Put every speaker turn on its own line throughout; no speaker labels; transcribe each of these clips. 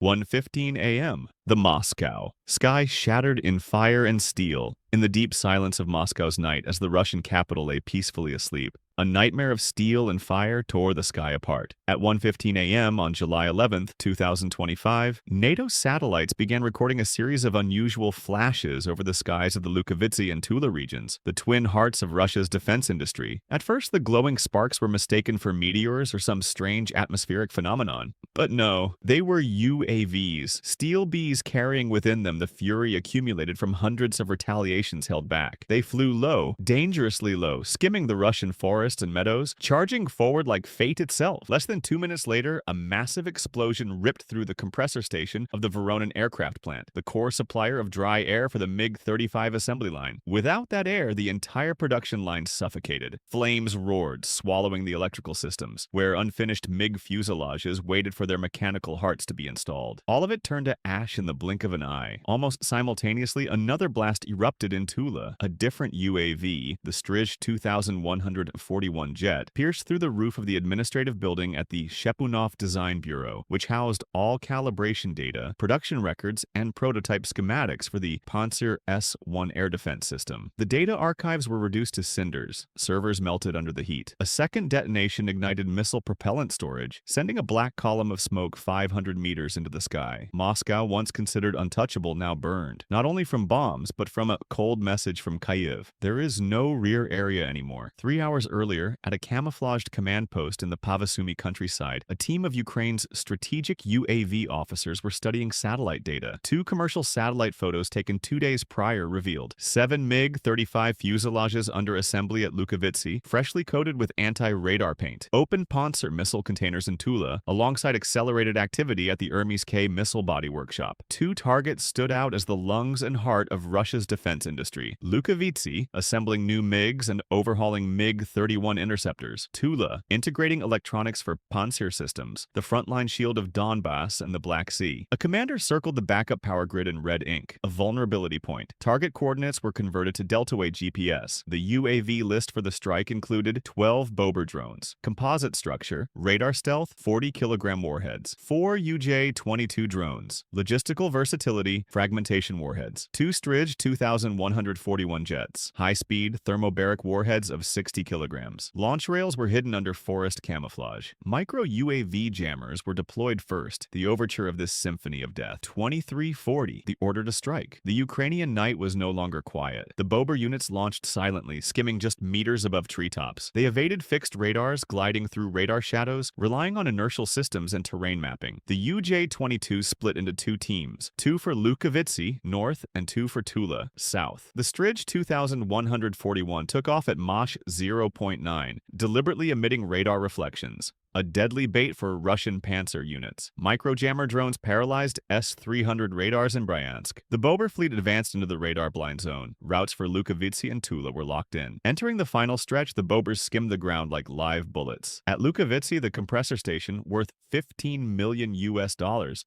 1:15 a.m. The Moscow. Sky shattered in fire and steel. In the deep silence of Moscow's night as the Russian capital lay peacefully asleep, a nightmare of steel and fire tore the sky apart. At 1:15 a.m. on July 11, 2025, NATO satellites began recording a series of unusual flashes over the skies of the Lukhovitsy and Tula regions, the twin hearts of Russia's defense industry. At first, the glowing sparks were mistaken for meteors or some strange atmospheric phenomenon. But no, they were UAVs, steel bees carrying within them the fury accumulated from hundreds of retaliations held back. They flew low, dangerously low, skimming the Russian forests and meadows, charging forward like fate itself. Less than 2 minutes later, a massive explosion ripped through the compressor station of the Voronin Aircraft plant, the core supplier of dry air for the MiG-35 assembly line. Without that air, the entire production line suffocated. Flames roared, swallowing the electrical systems, where unfinished MiG fuselages waited for their mechanical hearts to be installed. All of it turned to ash in the blink of an eye. Almost simultaneously, another blast erupted in Tula. A different UAV, the Strij 2141 jet, pierced through the roof of the administrative building at the Shipunov Design Bureau, which housed all calibration data, production records, and prototype schematics for the Pantsir S-1 air defense system. The data archives were reduced to cinders. Servers melted under the heat. A second detonation ignited missile propellant storage, sending a black column of smoke 500 meters into the sky. Moscow, once considered untouchable, now burned, not only from bombs, but from a cold message from Kyiv. There is no rear area anymore. 3 hours earlier, at a camouflaged command post in the Pavasumi countryside, a team of Ukraine's strategic UAV officers were studying satellite data. 2 commercial satellite photos taken 2 days prior revealed 7 MiG-35 fuselages under assembly at Lukhovitsy, freshly coated with anti-radar paint. Open Pantsir missile containers in Tula, alongside accelerated activity at the Hermes K missile body workshop. 2 targets stood out as the lungs and heart of Russia's defense industry. Lukhovitsy, assembling new MiGs and overhauling MiG-31 interceptors. Tula, integrating electronics for Pantsir systems, the frontline shield of Donbass and the Black Sea. A commander circled the backup power grid in red ink, a vulnerability point. Target coordinates were converted to delta-weight GPS. The UAV list for the strike included 12 Bober drones, composite structure, radar stealth, 40-kilogram warheads, 4 UJ-22 drones, logistical versatility, fragmentation warheads, 2 Strij 2141 jets, high-speed thermobaric warheads of 60 kilograms. Launch rails were hidden under forest camouflage. Micro-UAV jammers were deployed first, the overture of this symphony of death. 2340, the order to strike. The Ukrainian night was no longer quiet. The Bober units launched silently, skimming just meters above treetops. They evaded fixed radars, gliding through radar shadows, relying on inertial systems and terrain mapping. The UJ-22 split into 2 teams, 2 for Lukhovitsy, north, and 2 for Tula, south. The Strij 2141 took off at Mach 0.9, deliberately emitting radar reflections, a deadly bait for Russian Pantsir units. Microjammer drones paralyzed S-300 radars in Bryansk. The Bober fleet advanced into the radar blind zone. Routes for Lukhovitsy and Tula were locked in. Entering the final stretch, the Bobers skimmed the ground like live bullets. At Lukhovitsy, the compressor station, worth $15 million,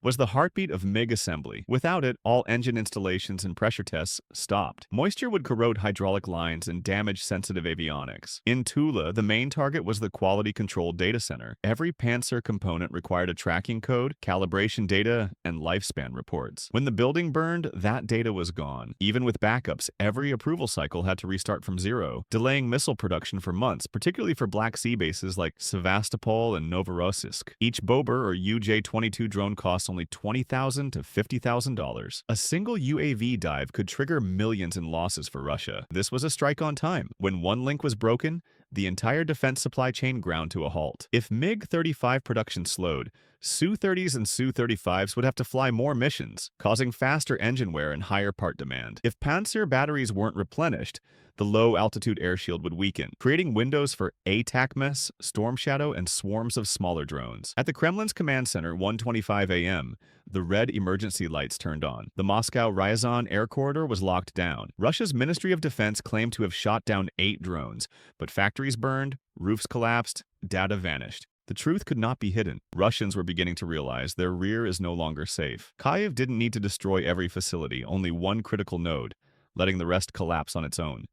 was the heartbeat of MiG assembly. Without it, all engine installations and pressure tests stopped. Moisture would corrode hydraulic lines and damage sensitive avionics. In Tula, the main target was the quality control data center. Every Pantsir component required a tracking code, calibration data, and lifespan reports. When the building burned, that data was gone. Even with backups, every approval cycle had to restart from zero, delaying missile production for months, particularly for Black Sea bases like Sevastopol and Novorossiysk. Each Bober or UJ-22 drone costs only $20,000 to $50,000. A single UAV dive could trigger millions in losses for Russia. This was a strike on time. When one link was broken, the entire defense supply chain ground to a halt. If MiG-35 production slowed, Su-30s and Su-35s would have to fly more missions, causing faster engine wear and higher part demand. If Pantsir batteries weren't replenished, the low-altitude air shield would weaken, creating windows for ATACMS, Storm Shadow, and swarms of smaller drones. At the Kremlin's command center, 1:25 a.m., the red emergency lights turned on. The Moscow-Ryazan air corridor was locked down. Russia's Ministry of Defense claimed to have shot down 8 drones, but factories burned, roofs collapsed, data vanished. The truth could not be hidden. Russians were beginning to realize their rear is no longer safe. Kyiv didn't need to destroy every facility, only one critical node, letting the rest collapse on its own.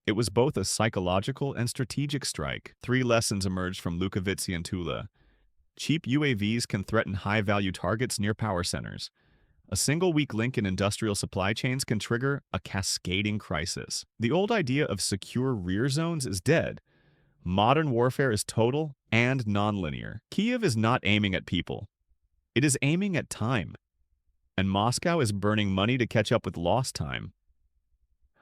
It was both a psychological and strategic strike. 3 lessons emerged from Lukhovitsy and Tula. Cheap UAVs can threaten high-value targets near power centers. A single weak link in industrial supply chains can trigger a cascading crisis. The old idea of secure rear zones is dead. Modern warfare is total and nonlinear. Kyiv is not aiming at people. It is aiming at time. And Moscow is burning money to catch up with lost time.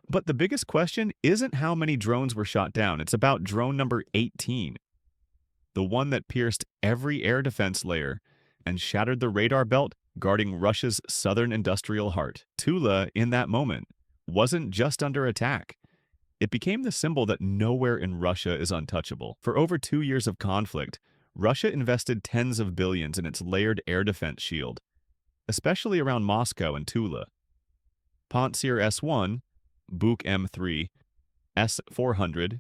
But the biggest question isn't how many drones were shot down. It's about drone number 18. The one that pierced every air defense layer and shattered the radar belt guarding Russia's southern industrial heart. Tula, in that moment, wasn't just under attack. It became the symbol that nowhere in Russia is untouchable. For over 2 years of conflict, Russia invested tens of billions in its layered air defense shield, especially around Moscow and Tula. Pantsir S-1, Buk M3, S-400,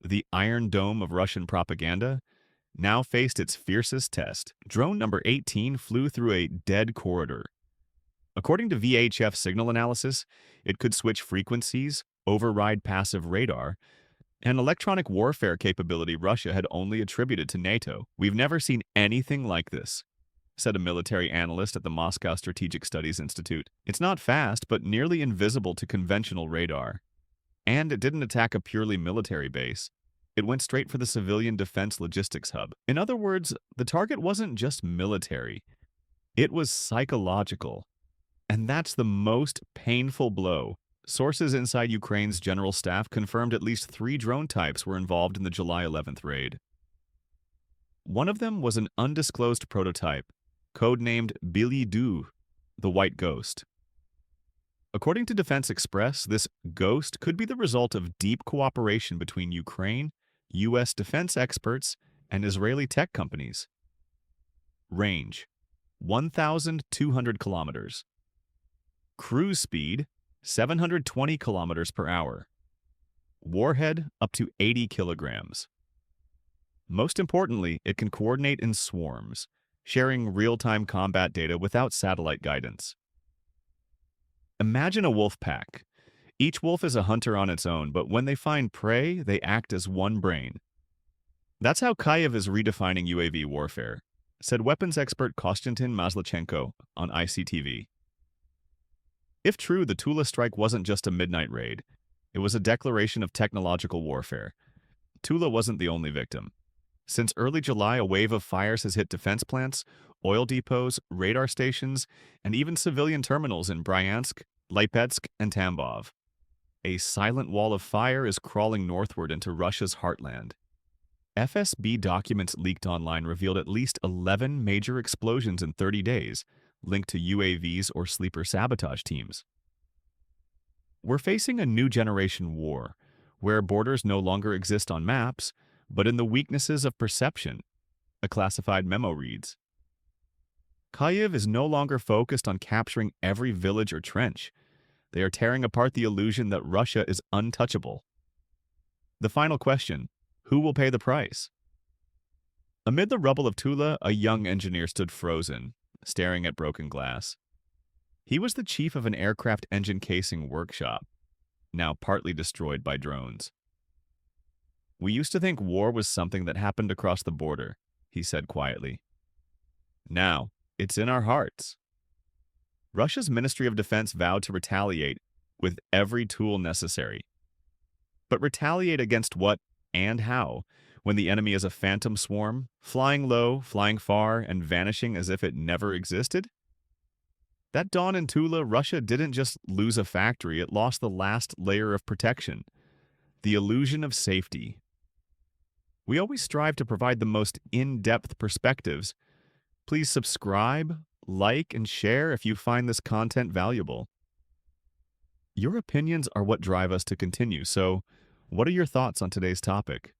the Iron Dome of Russian propaganda, now faced its fiercest test. Drone number 18 flew through a dead corridor. According to VHF signal analysis, it could switch frequencies, override passive radar, an electronic warfare capability Russia had only attributed to NATO. "We've never seen anything like this," said a military analyst at the Moscow Strategic Studies Institute. "It's not fast, but nearly invisible to conventional radar. And it didn't attack a purely military base. It went straight for the civilian defense logistics hub." In other words, the target wasn't just military. It was psychological. And that's the most painful blow. Sources inside Ukraine's general staff confirmed at least 3 drone types were involved in the July 11th raid. One of them was an undisclosed prototype, codenamed Billy Du, the White Ghost. According to Defense Express, this ghost could be the result of deep cooperation between Ukraine, U.S. defense experts, and Israeli tech companies. Range: 1,200 kilometers. Cruise speed: 720 kilometers per hour. Warhead: up to 80 kilograms. Most importantly, it can coordinate in swarms, sharing real-time combat data without satellite guidance. Imagine a wolf pack. Each wolf is a hunter on its own, but when they find prey, they act as one brain. That's how Kyiv is redefining UAV warfare, said weapons expert Konstantin Mazlichenko on ICTV. If true, the Tula strike wasn't just a midnight raid. It was a declaration of technological warfare. Tula wasn't the only victim. Since early July, a wave of fires has hit defense plants, oil depots, radar stations, and even civilian terminals in Bryansk, Lipetsk, and Tambov. A silent wall of fire is crawling northward into Russia's heartland. FSB documents leaked online revealed at least 11 major explosions in 30 days, linked to UAVs or sleeper sabotage teams. We're facing a new generation war, where borders no longer exist on maps, but in the weaknesses of perception, a classified memo reads. Kyiv is no longer focused on capturing every village or trench. They are tearing apart the illusion that Russia is untouchable. The final question: who will pay the price? Amid the rubble of Tula, a young engineer stood frozen, staring at broken glass. He was the chief of an aircraft engine casing workshop, now partly destroyed by drones. "We used to think war was something that happened across the border," he said quietly. "Now, it's in our hearts." Russia's Ministry of Defense vowed to retaliate with every tool necessary. But retaliate against what and how, when the enemy is a phantom swarm, flying low, flying far, and vanishing as if it never existed? That dawn in Tula, Russia didn't just lose a factory, it lost the last layer of protection, the illusion of safety. We always strive to provide the most in-depth perspectives. Please subscribe, like, and share if you find this content valuable. Your opinions are what drive us to continue, so what are your thoughts on today's topic?